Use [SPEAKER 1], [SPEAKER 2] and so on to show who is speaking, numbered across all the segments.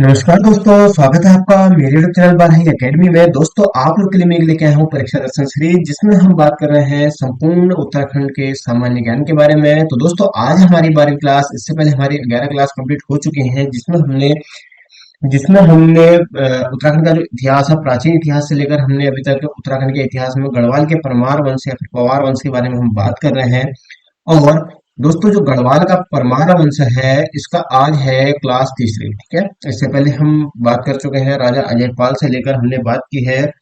[SPEAKER 1] नमस्कार दोस्तों, स्वागत है आपका मेरे यूट्यूब चैनल बारही एकेडमी में। दोस्तों, आप लोग के लिए मैं लेके आया हूँ परीक्षा दर्शन सीरीज, जिसमें हम बात कर रहे हैं संपूर्ण उत्तराखंड के सामान्य ज्ञान के बारे में। तो दोस्तों, आज हमारी 12वीं क्लास, इससे पहले हमारी 11 क्लास कंप्लीट हो चुकी हैं, जिसमें हमने उत्तराखंड का जो इतिहास है, प्राचीन इतिहास से लेकर हमने अभी तक उत्तराखंड के इतिहास में गढ़वाल के परमार वंश या फिर पवार वंश के बारे में हम बात कर रहे हैं। और दोस्तों, जो गढ़वाल का परमार वंश है, इसका आज है क्लास तीसरी। ठीक है, इससे पहले हम बात कर चुके हैं राजा अजयपाल से लेकर हमने बात की है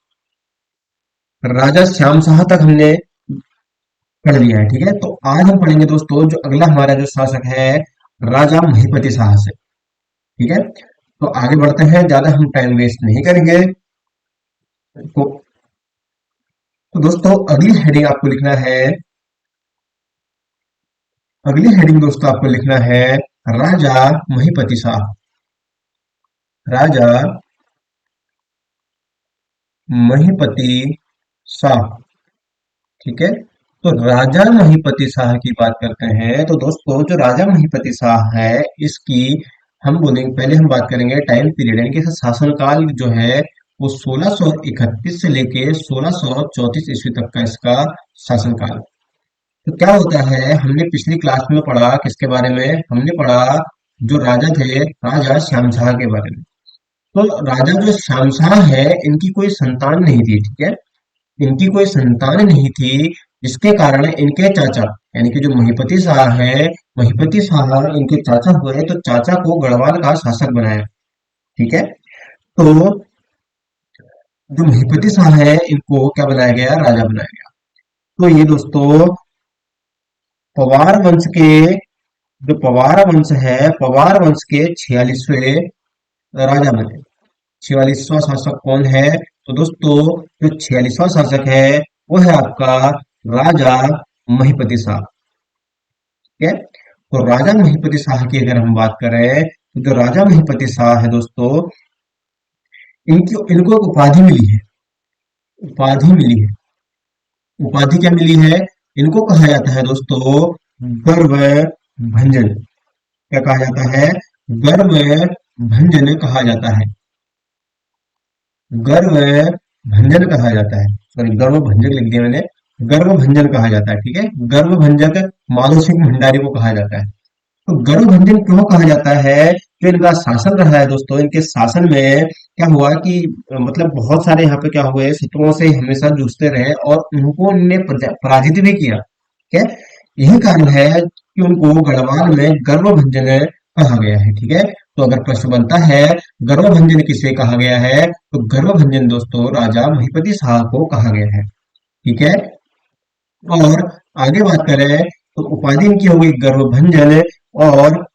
[SPEAKER 1] राजा श्याम शाह तक हमने पढ़ लिया है। ठीक है, तो आज हम पढ़ेंगे दोस्तों, जो अगला हमारा जो शासक है, राजा महिपति शाह से। ठीक है, तो आगे बढ़ते हैं, ज्यादा हम टाइम वेस्ट नहीं करेंगे। तो, तो दोस्तों, अगली हेडिंग दोस्तों आपको लिखना है राजा महिपति शाह। राजा महिपति शाह। ठीक है, तो राजा महिपति शाह की बात करते हैं। तो दोस्तों, जो राजा महिपति शाह है, इसकी हम बोलेंगे, पहले हम बात करेंगे टाइम पीरियड, यानी कि इसका शासनकाल जो है वो 1631 से लेके 1634 ईस्वी तक का इसका शासनकाल। तो क्या होता है, हमने पिछली क्लास में पढ़ा किसके बारे में, हमने पढ़ा जो राजा थे, राजा श्याम शाह के बारे में। तो राजा जो श्याम शाह है, इनकी कोई संतान नहीं थी। ठीक है, इनकी कोई संतान नहीं थी, जिसके कारण इनके चाचा, यानी कि जो महिपति शाह है, महिपति शाह इनके चाचा हुए, तो चाचा को गढ़वाल का शासक बनाया। ठीक है, तो जो महिपति शाह है, इनको क्या बनाया गया, राजा बनाया गया। तो ये दोस्तों पवार वंश के, जो पवार वंश है, पवार वंश के 46वें राजा बने। 46वां शासक कौन है? तो दोस्तों, जो 46वां शासक है, वो है आपका राजा महिपति शाह। ठीक है, तो राजा महिपति शाह की अगर हम बात करें, तो जो राजा महिपति शाह है दोस्तों, इनको एक उपाधि मिली है। उपाधि मिली है। उपाधि क्या मिली है? इनको कहा जाता है दोस्तों गर्व भंजन। क्या कहा जाता है? गर्व भंजन कहा जाता है। गर्व भंजन कहा जाता है। सॉरी, गर्व भंजक लिख दिया मैंने। गर्व भंजन कहा जाता है। ठीक है, गर्व भंजक माधो सिंह भंडारी को कहा जाता है। तो गर्व भंजन क्यों कहा जाता है? जो इनका शासन रहा है दोस्तों, इनके शासन में क्या हुआ कि मतलब बहुत सारे यहाँ पे क्या हुए, शत्रुओं से हमेशा जूझते रहे और उनको इनने पराजित भी किया। ठीक है, यही कारण है कि उनको गढ़वाल में गर्व भंजन कहा गया है। ठीक है, तो अगर प्रश्न बनता है गर्व भंजन किसे कहा गया है, तो गर्व भंजन दोस्तों राजा महिपति शाह को कहा गया है। ठीक है, और आगे बात करें तो उपाधि इनकी हो गई गर्व भंजन। और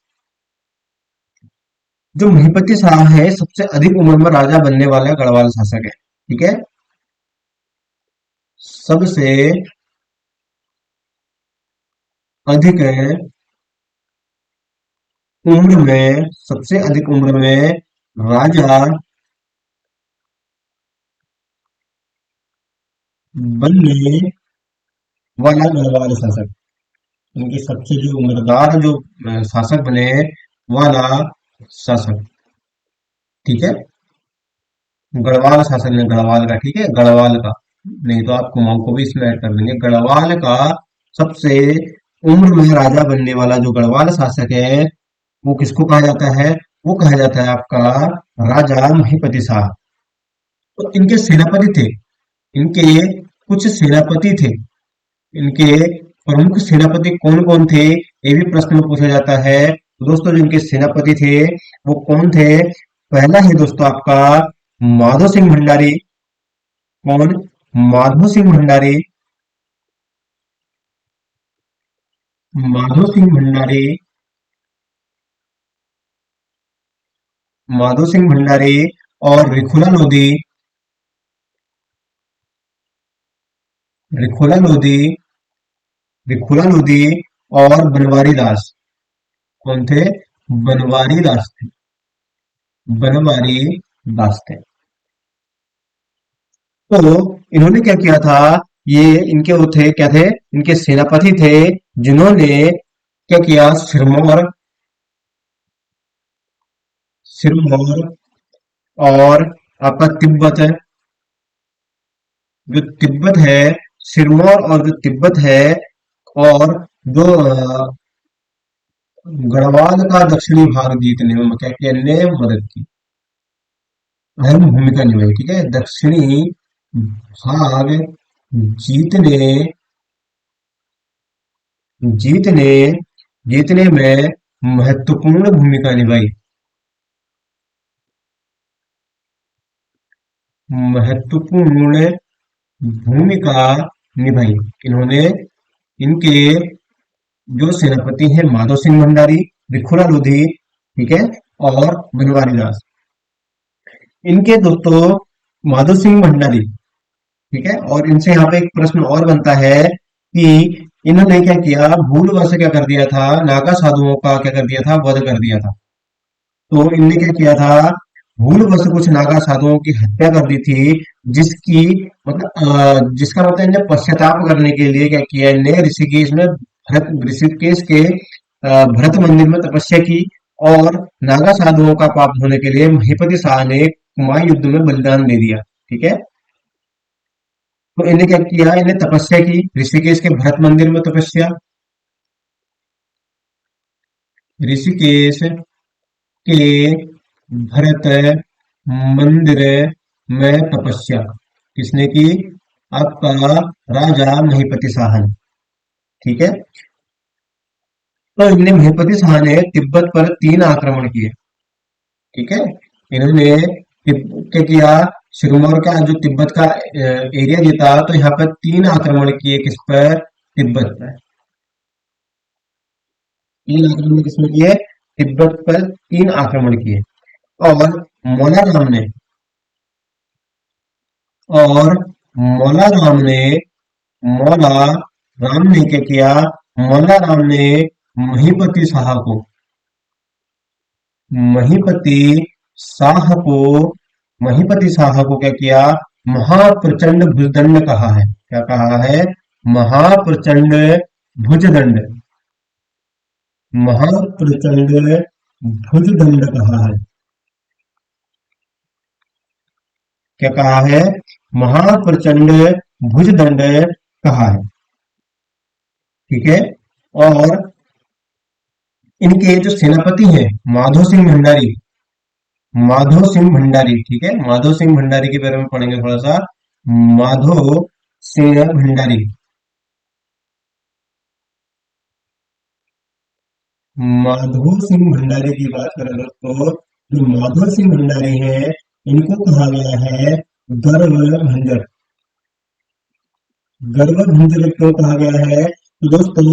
[SPEAKER 1] जो महिपति शाह है, सबसे अधिक उम्र में राजा बनने वाला गढ़वाल शासक है। ठीक है, सबसे अधिक सबसे अधिक उम्र में राजा बनने वाला गढ़वाल शासक, इनकी सबसे जो उम्रदार जो शासक बने वाला शासक। ठीक है, गढ़वाल शासक ने गढ़वाल का, ठीक है, गढ़वाल का, नहीं तो आप कुमाऊं को भी इसमें ऐड कर देंगे। गढ़वाल का सबसे उम्र में राजा बनने वाला जो गढ़वाल शासक है, वो किसको कहा जाता है? वो कहा जाता है आपका राजा महिपति शाह। तो इनके सेनापति थे, इनके कुछ सेनापति थे, इनके प्रमुख सेनापति कौन कौन थे, ये भी प्रश्न में पूछा जाता है। तो दोस्तों, जो इनके सेनापति थे वो कौन थे? पहला है दोस्तों आपका माधो सिंह भंडारी। कौन? माधो सिंह भंडारी। माधो सिंह भंडारी। माधो सिंह भंडारी और रिखुला लोधी। रिखुला लोधी। रिखुला लोधी और बनवारी दास। कौन थे? बनवारी दास थे। बनवारी दास थे। तो इन्होंने क्या किया था? ये इनके वो थे, क्या थे? इनके सेनापति थे, जिन्होंने क्या किया, सिरमौर और आपका तिब्बत है। जो तिब्बत है, सिरमौर और जो तिब्बत है, और जो गढ़वाल का दक्षिणी भाग जीतने में क्या किया ने मदद की, अहम भूमिका निभाई। ठीक है, दक्षिणी भाग जीतने जीतने जीतने में महत्वपूर्ण भूमिका निभाई। महत्वपूर्ण भूमिका निभाई। इन्होंने, इनके जो सेनापति हैं माधव सिंह भंडारी, भिखुरा लोधी, ठीक है, और बनवारी दास। इनके दोस्तों माधव सिंह भंडारी, ठीक है, और इनसे यहाँ पे एक प्रश्न और बनता है कि इन्होंने क्या किया, भूलवश क्या कर दिया था, नागा साधुओं का क्या कर दिया था, वध कर दिया था। तो इनने क्या किया था, भूलवश कुछ नागा साधुओं की हत्या कर दी थी, जिसकी मतलब जिसका मतलब इन्हें पश्चाताप करने के लिए क्या किया, इन्हें ऋषिकेश में ऋषिकेश के भरत मंदिर में तपस्या की, और नागा साधुओं का पाप धोने के लिए महीपति शाह ने कुमाऊं युद्ध में बलिदान दे दिया। ठीक है, तो इन्हें क्या किया, इन्हें तपस्या की, ऋषिकेश के भरत मंदिर में तपस्या, ऋषिकेश के भरत मंदिर में तपस्या किसने की, आपका राजा महीपति शाह ने। ठीक है, तो इनने महीपति शाह ने तिब्बत पर 3 आक्रमण किए। ठीक है, इन्होंने क्या किया, सिरमौर का जो तिब्बत का एरिया जीता, तो यहाँ पर 3 आक्रमण किए, किस पर, तिब्बत पर। 3 आक्रमण किसमें किए, तिब्बत पर 3 आक्रमण किए। और मौला राम ने और मौला राम ने मौला राम ने क्या किया, मौला राम ने महीपति शाह को महीपति शाह को महीपति शाह को क्या किया, महाप्रचंड भुजदंड कहा है। क्या कहा है, महाप्रचंड भुजदंड, महाप्रचंड भुजदंड कहा है। क्या कहा है, महाप्रचंड भुजदंड कहा है। ठीक है, और इनके जो सेनापति हैं माधो सिंह भंडारी, माधो सिंह भंडारी, ठीक है, माधो सिंह भंडारी के बारे में पढ़ेंगे थोड़ा सा। माधो सिंह भंडारी, माधो सिंह भंडारी की बात करें दोस्तों, जो माधो सिंह भंडारी है, इनको कहा गया है गर्व भंजक। गर्व भंजक क्यों कहा गया है, तो दोस्तों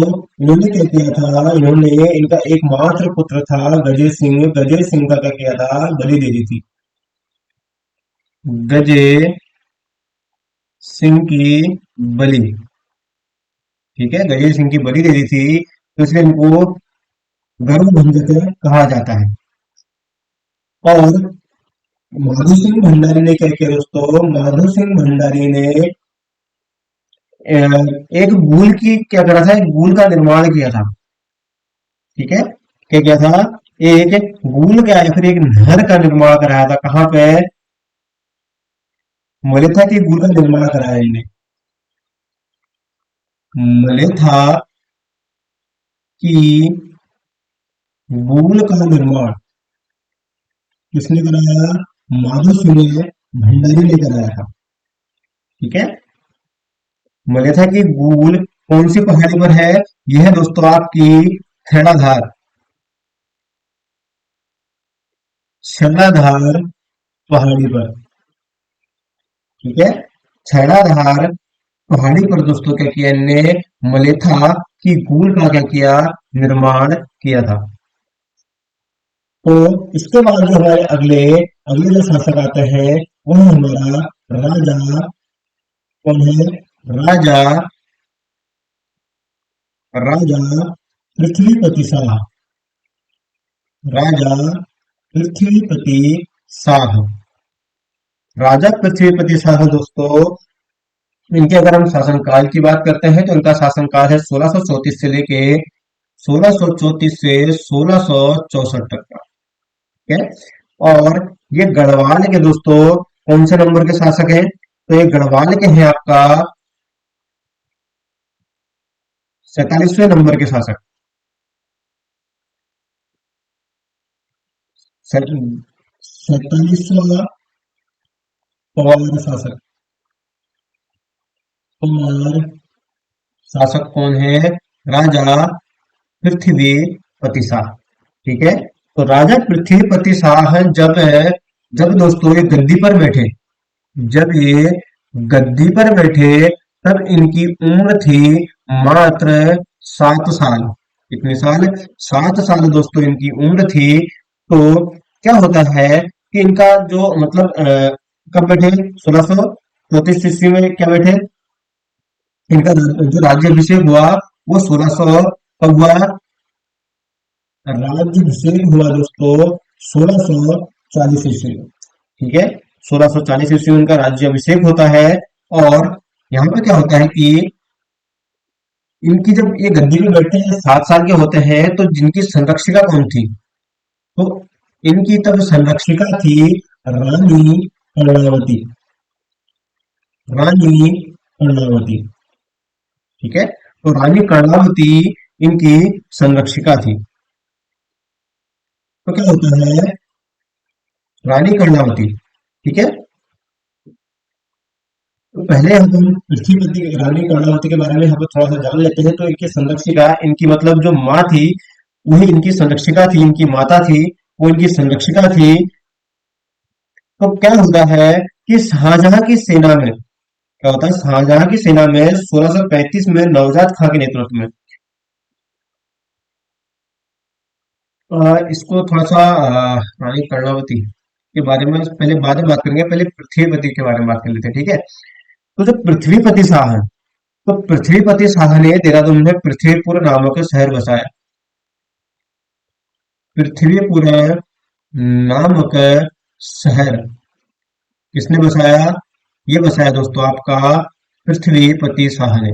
[SPEAKER 1] इन्होंने क्या किया था, इन्होंने, इनका एकमात्र पुत्र था गजय सिंह, गजय सिंह का क्या किया था, बलि दे दी थी। गजय सिंह की बलि, ठीक है, गजय सिंह की बलि दे दी थी, तो इसलिए इनको गर्व भंजक कहा जाता है। और माधो सिंह भंडारी ने क्या किया दोस्तों, माधो सिंह भंडारी ने एक गूल की क्या करा था, एक गूल का निर्माण किया था। ठीक है, क्या किया था, एक गूल का या फिर एक नहर का निर्माण कराया था। कहाँ पे, मलेथा की गूल का निर्माण कराया इन्हें। मलेथा की गूल का निर्माण किसने कराया, माधो सिंह भंडारी ने कराया था। ठीक है, मलेथा की गूल कौन सी पहाड़ी पर है, यह है दोस्तों आपकी छेड़ाधार, छेड़ाधार पहाड़ी पर। ठीक है, छेड़ाधार पहाड़ी पर दोस्तों क्या किया इनने, मलेथा की गूल का क्या किया, निर्माण किया था। तो इसके बाद जो हमारे अगले अगले जो शासक आते हैं, वह हमारा राजा, कौन है, राजा राजा पृथ्वीपति शाह, राजा पृथ्वीपति शाह। राजा पृथ्वीपति शाह दोस्तों, इनके अगर हम शासनकाल की बात करते हैं, तो इनका शासनकाल है 1634 से लेके 1634 से 1664 तक का। ठीक है, और ये गढ़वाल के दोस्तों कौन से नंबर के शासक हैं? तो ये गढ़वाल के हैं आपका 47वें नंबर के शासक। 47वां पवार शासक। पवार शासक कौन है? राजा पृथ्वीपति शाह। ठीक है। तो राजा पृथ्वीपति शाह जब दोस्तों ये गद्दी पर बैठे, जब ये गद्दी पर बैठे, तब इनकी उम्र थी मात्र 7 साल। कितने साल? 7 साल दोस्तों इनकी उम्र थी। तो क्या होता है कि इनका जो मतलब कब बैठे? 1634 ईस्वी में क्या बैठे? इनका जो राज्याभिषेक हुआ वो 1600 कब हुआ? राज्याभिषेक हुआ दोस्तों 1640 ईस्वी में। ठीक है। 1640 ईस्वी में उनका राज्याभिषेक होता है। और यहाँ पे क्या होता है कि इनकी जब ये गद्दी पे बैठते हैं 7 साल के होते हैं, तो जिनकी संरक्षिका कौन थी? तो इनकी तब संरक्षिका थी रानी कर्णावती। रानी कर्णावती। ठीक है। तो रानी कर्णावती इनकी संरक्षिका थी। तो क्या होता है? रानी कर्णावती। ठीक है। तो पहले हम पृथ्वीपति रानी कर्णावती के बारे में हम थोड़ा सा जान लेते हैं। तो इनकी संरक्षिका, इनकी मतलब जो माँ थी वही इनकी संरक्षिका थी, इनकी माता थी वो इनकी संरक्षिका थी। तो क्या होता है कि शाहजहां की सेना में क्या होता है? शाहजहां की सेना में 1635 में नवजात खां के नेतृत्व में इसको थोड़ा सा रानी कर्णावती के बारे में पहले बाद में बात करेंगे, पहले पृथ्वीपति के बारे में बात कर लेते हैं। ठीक है। तो जो पृथ्वीपति शाह है, तो पृथ्वीपति शाह ने देहरादून में पृथ्वीपुर नामक शहर बसाया। पृथ्वीपुर नामक शहर किसने बसाया? ये बसाया दोस्तों आपका पृथ्वीपति शाह ने।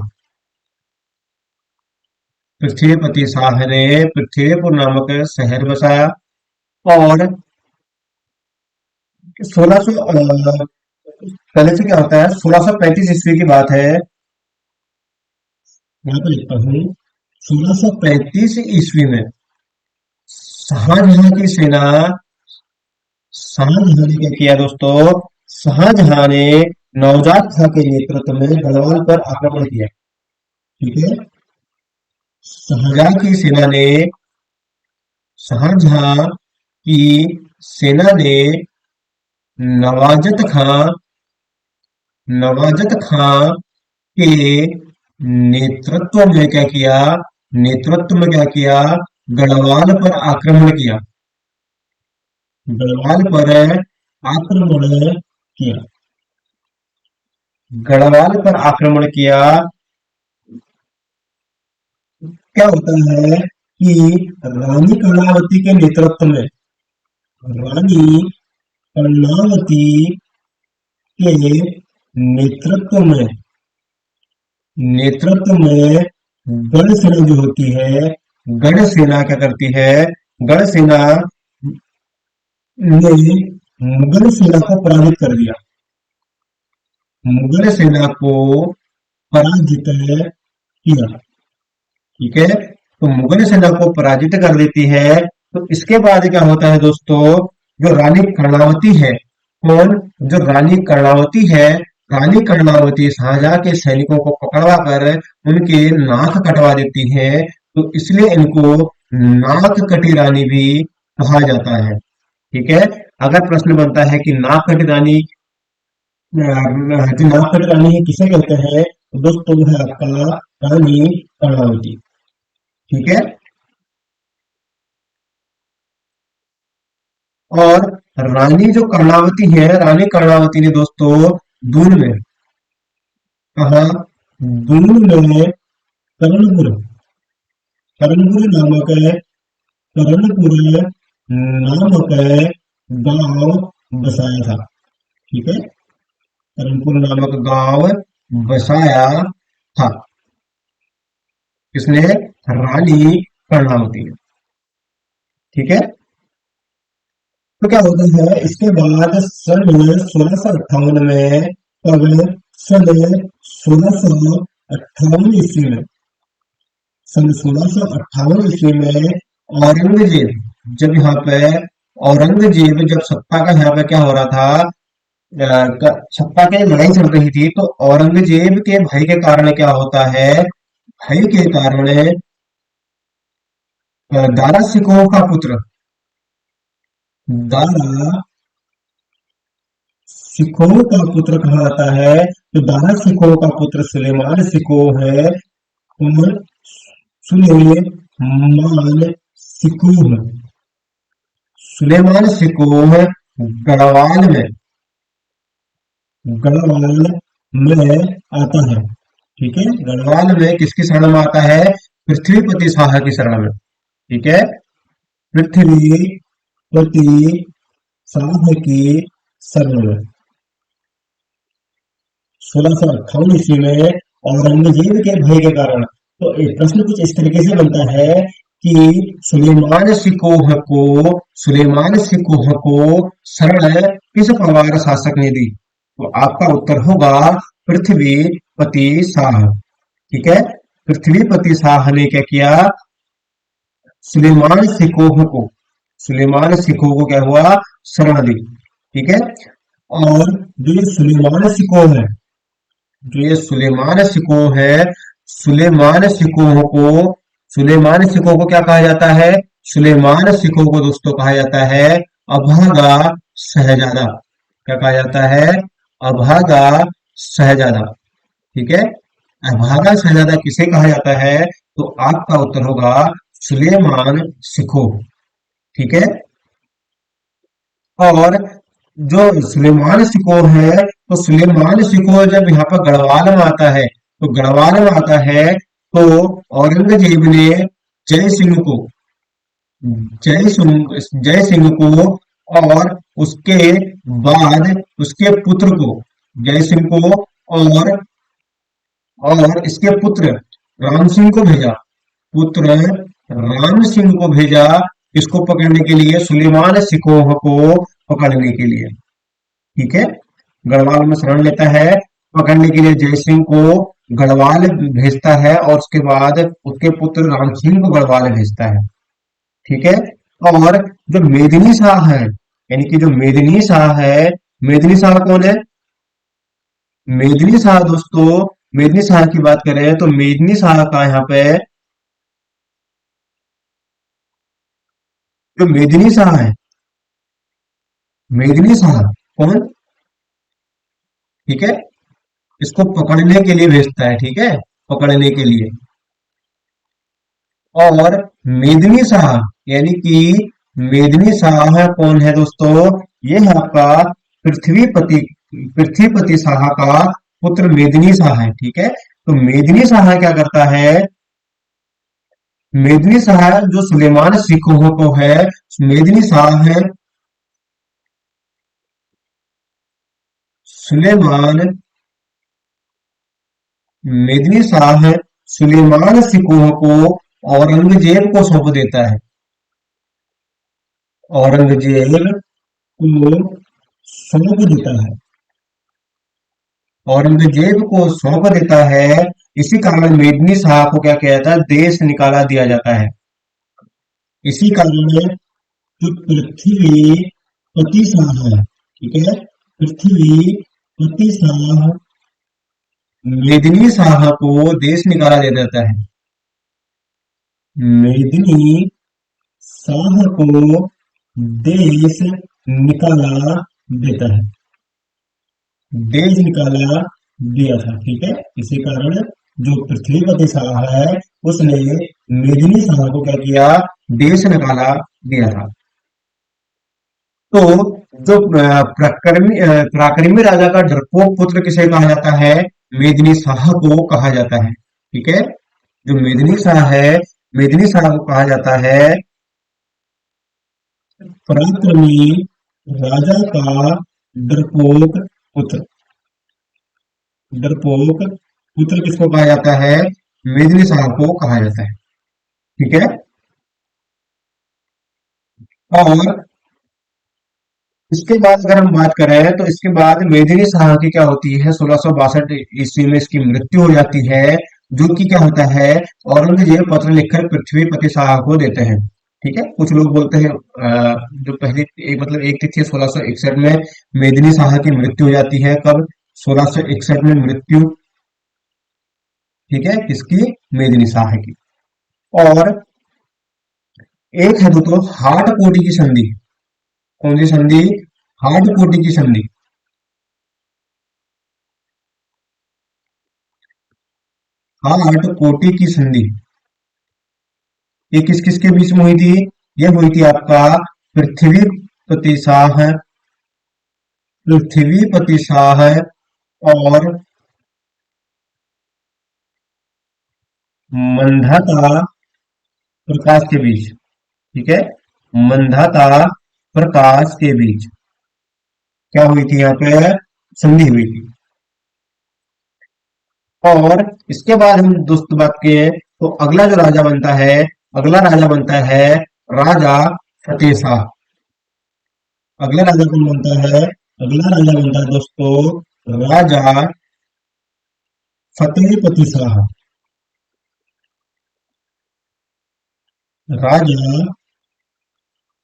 [SPEAKER 1] पृथ्वीपति शाह ने पृथ्वीपुर नामक शहर बसाया। और 1600 पहले से क्या होता है? 1635 ईस्वी की बात है। यहाँ पे लिखता हूँ 1635 ईस्वी में शाहजहां की सेना शाहजहां ने क्या किया दोस्तों? शाहजहां ने नवजात खां के नेतृत्व में गढ़वाल पर आक्रमण किया। ठीक है। शाहजहां की सेना ने शाहजहां की सेना ने नवाजत खां नवाजत खां के नेतृत्व में क्या किया? गढ़वाल पर आक्रमण किया। गढ़वाल पर आक्रमण किया। गढ़वाल पर आक्रमण किया। क्या होता है कि रानी कर्णावती के नेतृत्व में रानी कर्णावती के नेतृत्व में गढ़ सेना जो होती है, गढ़ सेना क्या करती है? गढ़ सेना ने मुगल सेना को पराजित कर दिया। मुगल सेना को पराजित किया। ठीक है। तो मुगल सेना को पराजित कर देती है। तो इसके बाद क्या होता है दोस्तों? जो रानी कर्णावती है, कौन? जो रानी कर्णावती है, रानी कर्णावती शाहजहां के सैनिकों को पकड़वा कर उनके नाक कटवा देती है। तो इसलिए इनको नाक कटी रानी भी कहा जाता है। ठीक है। अगर प्रश्न बनता है कि नाक कटी रानी जो नाक कटी रानी है किसे कहते हैं, तो दोस्तों वो है आपका रानी कर्णावती। ठीक है। और रानी जो कर्णावती है, रानी कर्णावती ने दोस्तों दून में कहा, दून में कर्णपुर कर्णपुर नामक कर्णपुर नामक गांव बसाया था। ठीक है। कर्णपुर नामक गांव बसाया था। किसने? रानी कर्णावती ने। ठीक है। तो क्या होता है इसके बाद सन 1658 में, कब, सन 1658 ईस्वी में, सन 1658 ईस्वी में औरंगजेब, जब यहाँ पे औरंगजेब जब सत्ता का यहाँ पे क्या हो रहा था, सत्ता की लड़ाई चल रही थी, तो औरंगजेब के भाई के कारण क्या होता है, भाई के कारण दारा सिकोह का पुत्र, दारा सिकोह का पुत्र कहा जाता है। तो दारा सिकोह का पुत्र सुलेमान सिकोह है। कौन? सुलेमान सिकोह। सुलेमान सिकोह गढ़वाल में, गढ़वाल में आता है। ठीक है, गढ़वाल में किसकी शरण में आता है, पृथ्वीपति शाह की शरण में। ठीक है, पृथ्वीपति शाह की शरण में 1658 ईस्वी में औरंगजेब के भय के कारण। तो एक प्रश्न कुछ इस तरीके से बनता है कि सुलेमान सिकोह को शरण किस परिवार शासक ने दी, तो आपका उत्तर होगा पृथ्वीपति शाह। ठीक है, पृथ्वीपति शाह ने क्या किया, सुलेमान सिकोह को, सुलेमान सिकोह को क्या हुआ, शरण दी। ठीक है, और जो ये सुलेमान सिकोह है, जो ये सुलेमान सिकोह है, सुलेमान सिकोह को, सुलेमान सिकोह को क्या कहा जाता है, सुलेमान सिकोह को दोस्तों कहा जाता है अभागा शहजादा। क्या कहा जाता है, अभागा शहजादा। ठीक है, अभागा शहजादा किसे कहा जाता है, तो आपका उत्तर होगा सुलेमान सिकोह। ठीक है, और जो सुलेमान सिकोह है, तो सुलेमान सिकोह जब यहाँ पर गढ़वाल में आता है, तो गढ़वाल में आता है, तो औरंगजेब ने जय सिंह को, जय सिंह को और उसके बाद उसके पुत्र को, जय सिंह को और इसके पुत्र राम सिंह को भेजा, पुत्र राम सिंह को भेजा, इसको पकड़ने के लिए, सुलेमान सिकोह को पकड़ने के लिए। ठीक है, गढ़वाल में शरण लेता है, पकड़ने के लिए जय सिंह को गढ़वाल भेजता है, और उसके बाद उसके पुत्र राम सिंह को गढ़वाल भेजता है। ठीक है, और जो मेदिनी शाह है, यानी कि जो मेदिनी शाह है, मेदिनी शाह कौन है, मेदिनी शाह दोस्तों, मेदिनी शाह की बात करें तो मेदिनी शाह का यहाँ पे, जो मेदिनी शाह है, मेदिनी शाह कौन, ठीक है, इसको पकड़ने के लिए भेजता है। ठीक है, पकड़ने के लिए। और मेदिनी शाह, यानी कि मेदिनी शाह कौन है दोस्तों, ये है आपका पृथ्वीपति, पृथ्वीपति शाह का पुत्र मेदिनी शाह है। ठीक है, तो मेदिनी शाह क्या करता है, मेदिनी शाह जो सुलेमान सिकोह को है, मेदिनी शाह है, सुलेमान, मेदिनी शाह सुलेमान सिकोह को औरंगजेब को सौंप देता है, औरंगजेब को सौंप देता है, औरंगजेब को सौंप देता है। इसी कारण मेदिनी शाह को क्या किया जाता है, देश निकाला दिया जाता है। इसी कारण जो पृथ्वीपति शाह है, ठीक है, पृथ्वीपति शाह मेदिनी शाह को देश निकाला दे देता है, मेदिनी शाह को देश निकाला देता है, देश निकाला दिया था। ठीक है, इसी कारण जो पृथ्वीपति शाह है, उसने मेदिनी शाह को क्या किया, देश निकाला दिया था। तो जो पराक्रमी राजा का डरपोक पुत्र किसे कहा जाता है, मेदिनी शाह को कहा जाता है। ठीक है, जो मेदिनी शाह है, मेदिनी शाह को कहा जाता है पराक्रमी राजा का डरपोक पुत्र। डरपोक पुत्र किसको कहा जाता है, मेदिनी शाह को कहा जाता है। ठीक है, और इसके बाद अगर हम बात करें तो इसके बाद मेदिनी शाह की क्या होती है, 1662 ईस्वी में इसकी मृत्यु हो जाती है। जो कि क्या होता है, औरंगजेब पत्र लिखकर पृथ्वीपति शाह को देते हैं। ठीक है, कुछ लोग बोलते हैं जो पहली एक मतलब एक तिथि 1661 में मेदिनी शाह की मृत्यु हो जाती है। कब? 1661 में मृत्यु। ठीक है, किसकी? मेदिनी शाह की। और एक है दोस्तों हाट कोटी की संधि। कौन सी संधि? हाट कोटी की संधि। हाट कोटी की संधि ये किस किस के बीच में हुई थी? ये हुई थी आपका पृथ्वीपति शाह, पृथ्वीपति शाह और मंधाता प्रकाश के बीच। ठीक है, मंधाता प्रकाश के बीच क्या हुई थी यहाँ पे? संधि हुई थी। और इसके बाद हम दोस्त बात करें तो अगला जो राजा बनता है, अगला राजा बनता है राजा फतेह शाह। अगला राजा कौन बनता है? अगला राजा बनता है दोस्तों राजा फतेहपति शाह। राजा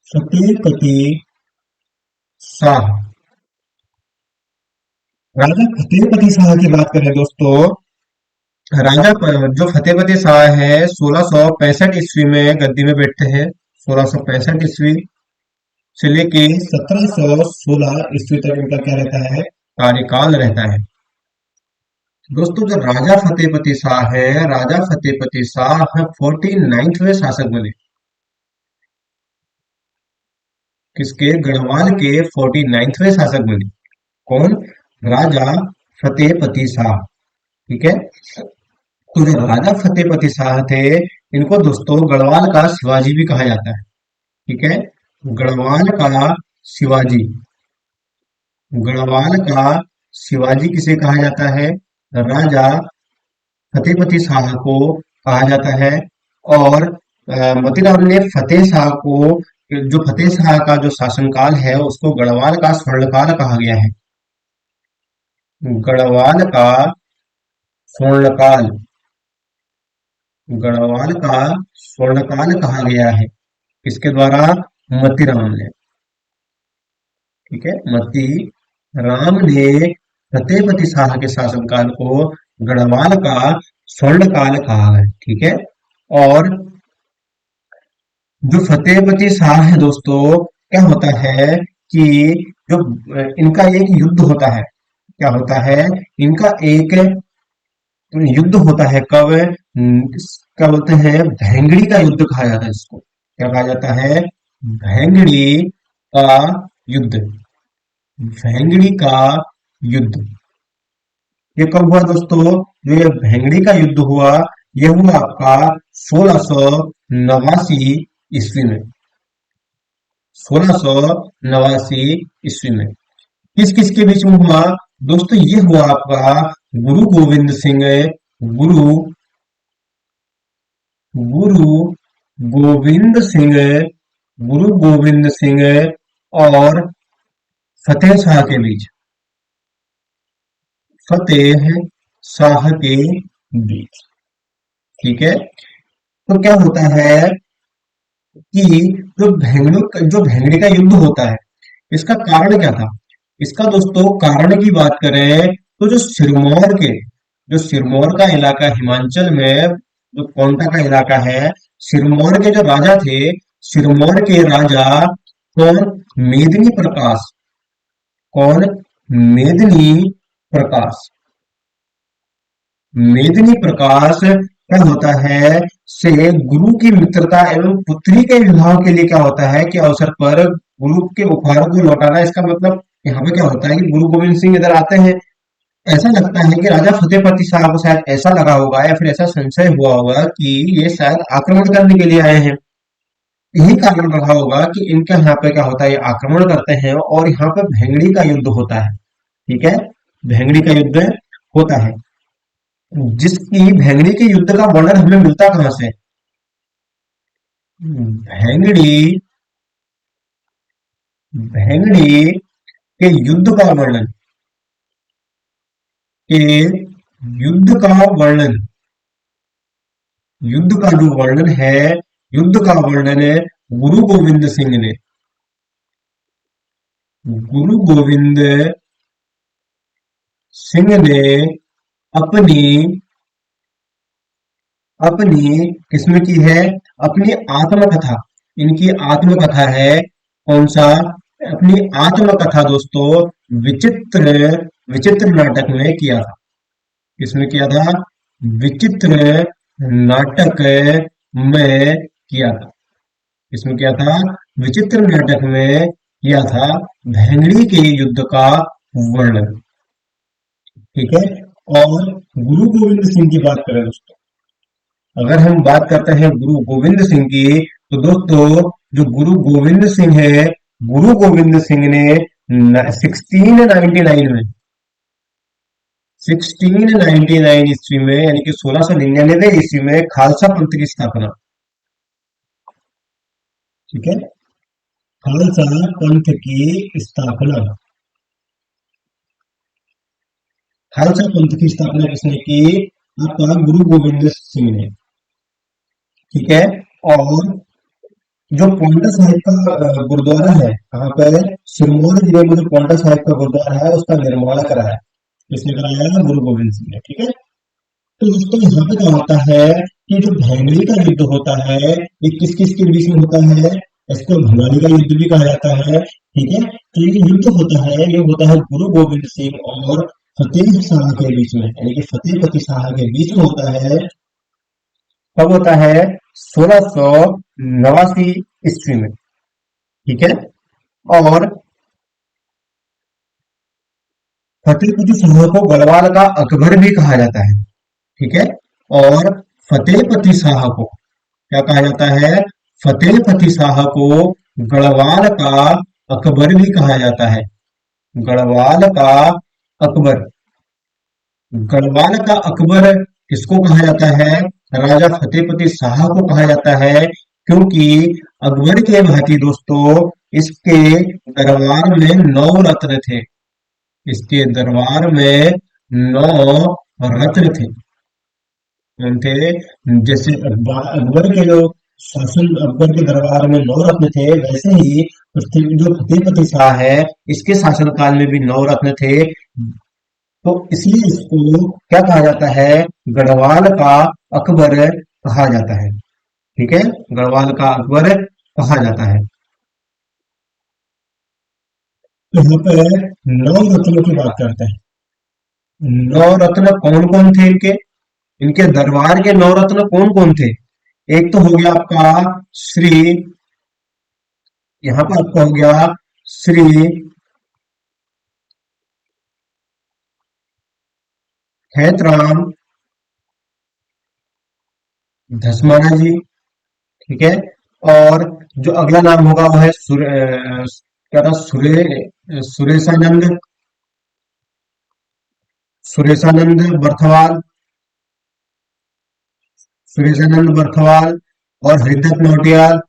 [SPEAKER 1] फतेहपति शाह। राजा फतेहपति शाह की बात करें दोस्तों, जो फतेहपति शाह है 1665 ईस्वी में गद्दी में बैठते हैं। 1665 ईस्वी से लेके 1716 ईस्वी तक इनका क्या रहता है? कार्यकाल रहता है। दोस्तों जो राजा फतेहपति शाह है, राजा फतेहपति शाह 49वें शासक बने। किसके? गढ़वाल के 49वें शासक बने। कौन? राजा फतेहपति शाह। ठीक है, तो जो राजा फतेहपति शाह थे, इनको दोस्तों गढ़वाल का शिवाजी भी कहा जाता है। ठीक है, गढ़वाल का शिवाजी। गढ़वाल का शिवाजी किसे कहा जाता है? राजा फतेहपति शाह को कहा जाता है। और मोतीराम ने फतेह शाह को, जो फतेह शाह का जो शासनकाल है उसको गढ़वाल का स्वर्णकाल कहा गया है। गढ़वाल का स्वर्णकाल, गढ़वाल का स्वर्णकाल कहा गया है। किसके द्वारा? मतीराम ने। ठीक है, मती राम ने फतेहपति शाह के शासनकाल को गढ़वाल का स्वर्णकाल कहा है। ठीक है, और जो फतेहपति शाह है दोस्तों, क्या होता है कि जो इनका एक युद्ध होता है। क्या होता है? इनका एक युद्ध होता है। कब? क्या बोलते हैं? भेंगड़ी का युद्ध कहा जाता है इसको। क्या कहा जाता है? भेंगड़ी का युद्ध। भेंगड़ी का युद्ध ये कब हुआ दोस्तों? जो ये भेंगड़ी का युद्ध हुआ, ये हुआ आपका 1689 ईस्वी में। 1689 ईस्वी में किस किस के बीच में हुआ? दोस्तों ये हुआ आपका गुरु गोविंद सिंह, गुरु गुरु गोविंद सिंह, गुरु गोविंद सिंह और फतेह शाह के बीच। फतेह शाह के बीच। ठीक है, तो क्या होता है कि जो भेंगड़ी का युद्ध होता है, इसका कारण क्या था? इसका दोस्तों कारण की बात करें तो जो सिरमौर का इलाका हिमाचल में, जो कोंटा का इलाका है, सिरमौर के जो राजा थे, सिरमौर के राजा कौन? मेदिनी प्रकाश। कौन? मेदिनी प्रकाश। मेदिनी प्रकाश क्या होता है से गुरु की मित्रता एवं पुत्री के विवाह के लिए क्या होता है कि अवसर पर गुरु के उपहार को लौटाना। इसका मतलब यहाँ पे क्या होता है कि गुरु गोविंद सिंह इधर आते हैं। ऐसा लगता है कि राजा फतेहपति शाह को शायद ऐसा लगा होगा या फिर ऐसा संशय हुआ होगा कि ये शायद आक्रमण करने के लिए आए हैं। यही कारण रहा होगा कि इनके यहाँ पे क्या होता है, ये आक्रमण करते हैं और यहाँ पे भेंगड़ी का युद्ध होता है। ठीक है, भेंगड़ी का युद्ध होता है, जिसकी भेंगड़ी के युद्ध का वर्णन हमें मिलता कहाँ से? भेंगड़ी भेंगड़ी के युद्ध का वर्णन, के युद्ध का वर्णन, युद्ध का जो वर्णन है, युद्ध का वर्णन गुरु गोविंद सिंह ने, गुरु गोविंद सिंह ने अपनी अपनी किस्म की है, अपनी आत्मकथा, इनकी आत्मकथा है, कौन सा, अपनी आत्मकथा दोस्तों, विचित्र विचित्र नाटक में किया था। किसमें किया था? विचित्र नाटक में किया था। किसमें किया था? विचित्र नाटक में किया था, भेंगड़ी के युद्ध का वर्णन। ठीक है। और गुरु गोविंद सिंह की बात करें दोस्तों, अगर हम बात करते हैं गुरु गोविंद सिंह की, तो दोस्तों जो गुरु गोविंद सिंह है, गुरु गोविंद सिंह ने 1699 में, 1699 ईस्वी में, यानी कि 1699 ईस्वी में खालसा पंथ की स्थापना। ठीक है, खालसा पंथ की स्थापना, खालसा पंथ की स्थापना किसने की? आपका गुरु गोविंद सिंह ने। ठीक है। और जो पांडा साहिब का गुरुद्वारा है, कहाँ पे? सिरमौर जिले में जो पांडा साहिब का गुरुद्वारा है, उसका निर्माण कराया, किसने कराया? गुरु गोविंद सिंह ने। ठीक है। तो दोस्तों यहाँ पे क्या होता है कि जो भेंगड़ी का युद्ध होता है, ये किस किस के बीच में होता है? इसको भंगाली का युद्ध भी कहा जाता है। ठीक है। तो ये जो युद्ध होता है, ये होता है गुरु गोविंद सिंह और फतेह शाह के बीच में, यानी कि फतेह पति शाह के बीच में होता है। कब होता है? 1689 ईस्वी में। ठीक है। और फतेहपति शाह को गढ़वाल का अकबर भी कहा जाता है। ठीक है। और फतेहपति शाह को क्या कहा जाता है? फतेहपति शाह को गढ़वाल का अकबर भी कहा जाता है। गढ़वाल का अकबर, गढ़वाल का अकबर किसको कहा जाता है? राजा फतेहपति शाह को कहा जाता है, क्योंकि अकबर के भांति दोस्तों इसके दरबार में 9 रत्न थे। इसके दरबार में 9 रत्न थे। कौन थे? जैसे अकबर के जो शासन, अकबर के दरबार में 9 रत्न थे, वैसे ही जो फतेहपति शाह है, इसके शासनकाल में भी 9 रत्न थे। तो इसलिए इसको क्या कहा जाता है? गढ़वाल का अकबर कहा जाता है। ठीक है, गढ़वाल का अकबर कहा जाता है। तो यहाँ पे 9 रत्नों की बात करते हैं। 9 रत्न कौन कौन थे इनके? इनके दरबार के 9 रत्न कौन कौन थे? एक तो हो गया आपका श्री, यहाँ पर आपका हो गया श्री हैतराम धसमाना जी। ठीक है। और जो अगला नाम होगा वो है क्या था? सुरेशानंद, सुरेशानंद बर्थवाल, सुरेशानंद बर्थवाल। और हरिदत्त नौटियाल,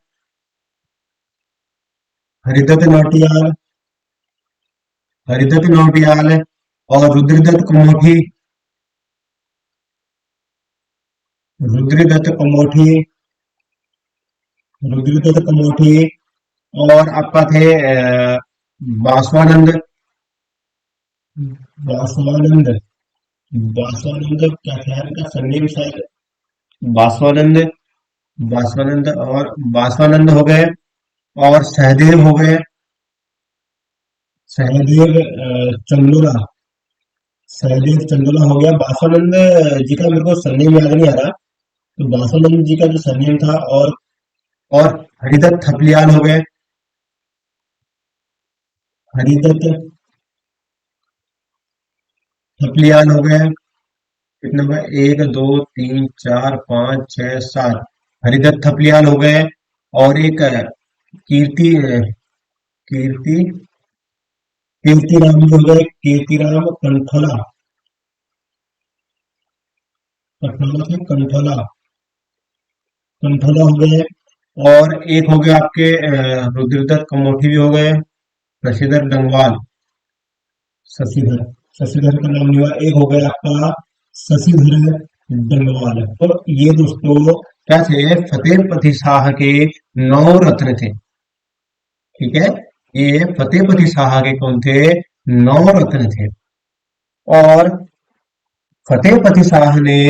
[SPEAKER 1] हरिदत्त नौटियाल, हरिदत्त नौटियाल। और रुद्रदत्त कमोठी, रुद्रदत्त कमोठी, रुद्रदत्त कमोठी। और आपका थे बासवानंद, बासवानंद, बासवानंद क्या था इनका सरनेम शायद? बासवानंद, बासवानंद। और बासवानंद हो गए। और सहदेव हो गए, सहदेव चंदोला, सहदेव चंदोला हो गया। बासवानंद जी का मेरे को सरनेम याद नहीं आ रहा, तो बासवानंद जी का जो सरनेम था। और हरिदत्त थपलियाल हो गए, हरिदत्त थपलियाल हो गए। कितने नंबर? 1 2 3 4 5 6 7, हरिदत्त थपलियाल हो गए। और एक कीर्ति कीर्ति कीर्तिराम जी हो गए, कीर्तिराम कंठोला, कंठोला थे, कंठोला, कंठोला हो गए। और एक हो गया आपके रुद्रदत्त कमोठी भी हो गए। शशिधर डंगवाल, शशिधर, शशिधर का नाम नहीं हुआ, एक हो गया आपका शशिधर डंगवाल। तो ये दोस्तों क्या थे, फतेहपति शाह के नौ रत्न थे। ठीक है, ये फतेहपति शाह के कौन थे, नौ रत्न थे। और फतेहपति शाह ने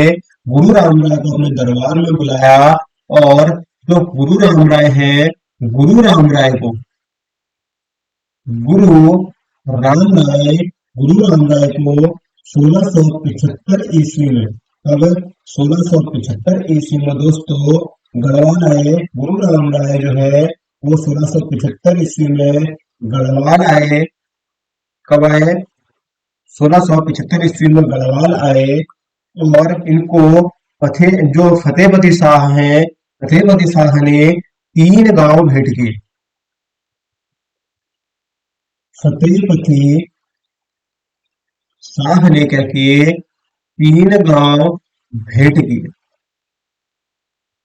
[SPEAKER 1] गुरु रामराय को अपने दरबार में बुलाया, और जो गुरु रामराय हैं, गुरु रामराय को गुरु रामराय गुरु रामराय को 1675 ईस्वी में, अब 1675 ईस्वी में दोस्तों गढ़वाल आए। गुरु रामराय जो है वो 1675 ईस्वी में गढ़वाल आए। कब आए, 1675 ईस्वी में गढ़वाल आए। और इनको जो फतेहपति शाह हैं, फतेहपति शाह ने 3 गांव भेंट किए। फतेहपति शाह ने क्या किए, 3 गांव भेंट किए।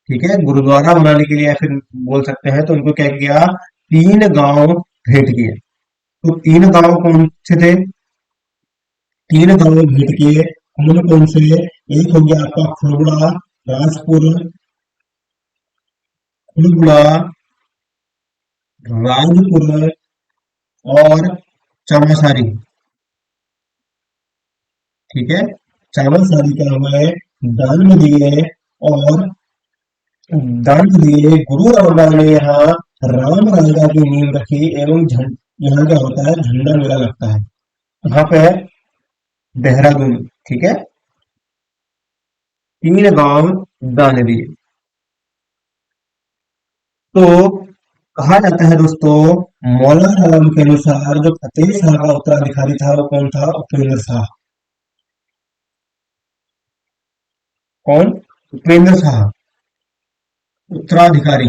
[SPEAKER 1] ठीक है, गुरुद्वारा बनाने के लिए या फिर बोल सकते हैं, तो उनको क्या किया, 3 गांव भेंट किए। तो 3 गांव कौन से थे, 3 गांव भेंट किए, कौन कौन से, एक हो गया आपका खुड़बुड़ा, राजपुर, खुड़बुड़ा, राजपुर और चामासारी। ठीक है, चामासारी क्या हुआ है, दान में दिए। और दान में दिए, गुरु रामराय ने यहाँ राम राजा की नींव रखी, एवं यहाँ क्या होता है, झंडा मेला लगता है, यहाँ पे है देहरादून। ठीक है, 3 गांव दान दिए। तो कहा जाता है दोस्तों, मौलाना राम के अनुसार जो फतेह शाह का उत्तराधिकारी था वो कौन था, उपेंद्र शाह। कौन, उपेंद्र शाह उत्तराधिकारी।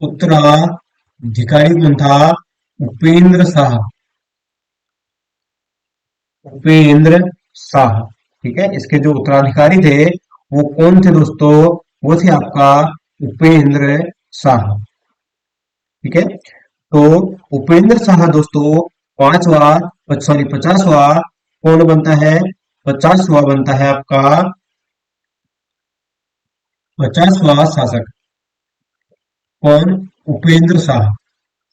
[SPEAKER 1] उत्तराधिकारी कौन था, उपेंद्र शाह, उपेंद्र शाह। ठीक है, इसके जो उत्तराधिकारी थे वो कौन थे दोस्तों, वो थे आपका उपेंद्र शाह। ठीक है, तो उपेंद्र शाह दोस्तों पांचवा, सॉरी 50वां कौन बनता है, 50वां बनता है आपका 50वां शासक। कौन, उपेंद्र शाह।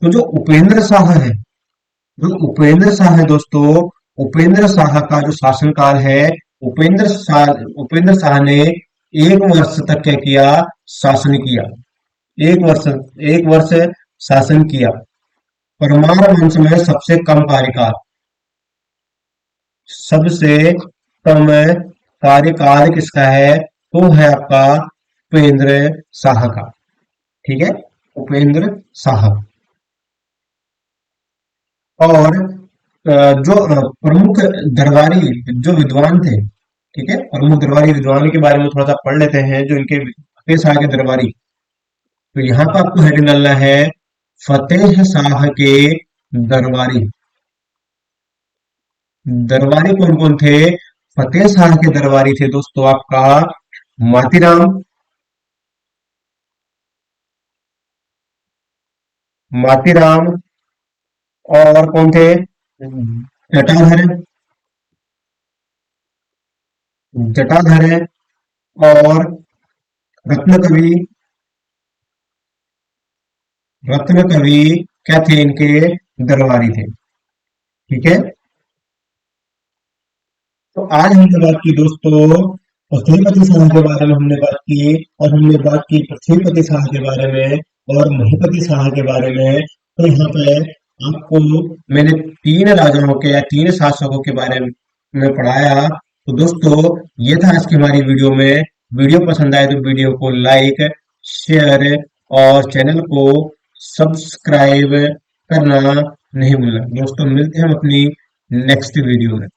[SPEAKER 1] तो जो उपेंद्र शाह है, जो उपेंद्र शाह है दोस्तों, उपेंद्र शाह का जो शासनकाल है, उपेंद्र शाह ने 1 वर्ष तक क्या किया, शासन किया। 1 वर्ष, 1 वर्ष शासन किया। परमार वंश में सबसे कम कार्यकाल, सबसे कम कार्यकाल किसका है, तो है आपका उपेंद्र शाह का। ठीक है, उपेंद्र शाह। और जो प्रमुख दरबारी जो विद्वान थे, ठीक है, प्रमुख दरबारी विद्वान के बारे में थोड़ा सा पढ़ लेते हैं, जो इनके फतेह शाह के दरबारी। तो यहाँ पर आपको हेडिंग डालना है, फतेह शाह के दरबारी। दरबारी कौन कौन थे, फतेह शाह के दरबारी थे दोस्तों आपका मातीराम, मातीराम, और कौन थे, जटाधर, जटाधर, और रत्न कवि, रत्न कवि क्या थे, इनके दरबारी थे। ठीक है, तो आज हमने बात की दोस्तों पृथ्वीपति शाह के बारे में हमने बात की, और हमने बात की पृथ्वीपति शाह के बारे में और महीपति शाह के बारे में। तो यहाँ पे आपको मैंने 3 राजाओं के या 3 शासकों के बारे में पढ़ाया। तो दोस्तों ये था आज की हमारी वीडियो में। वीडियो पसंद आए तो वीडियो को लाइक, शेयर और चैनल को सब्सक्राइब करना नहीं भूलना। दोस्तों मिलते हैं हम अपनी नेक्स्ट वीडियो में।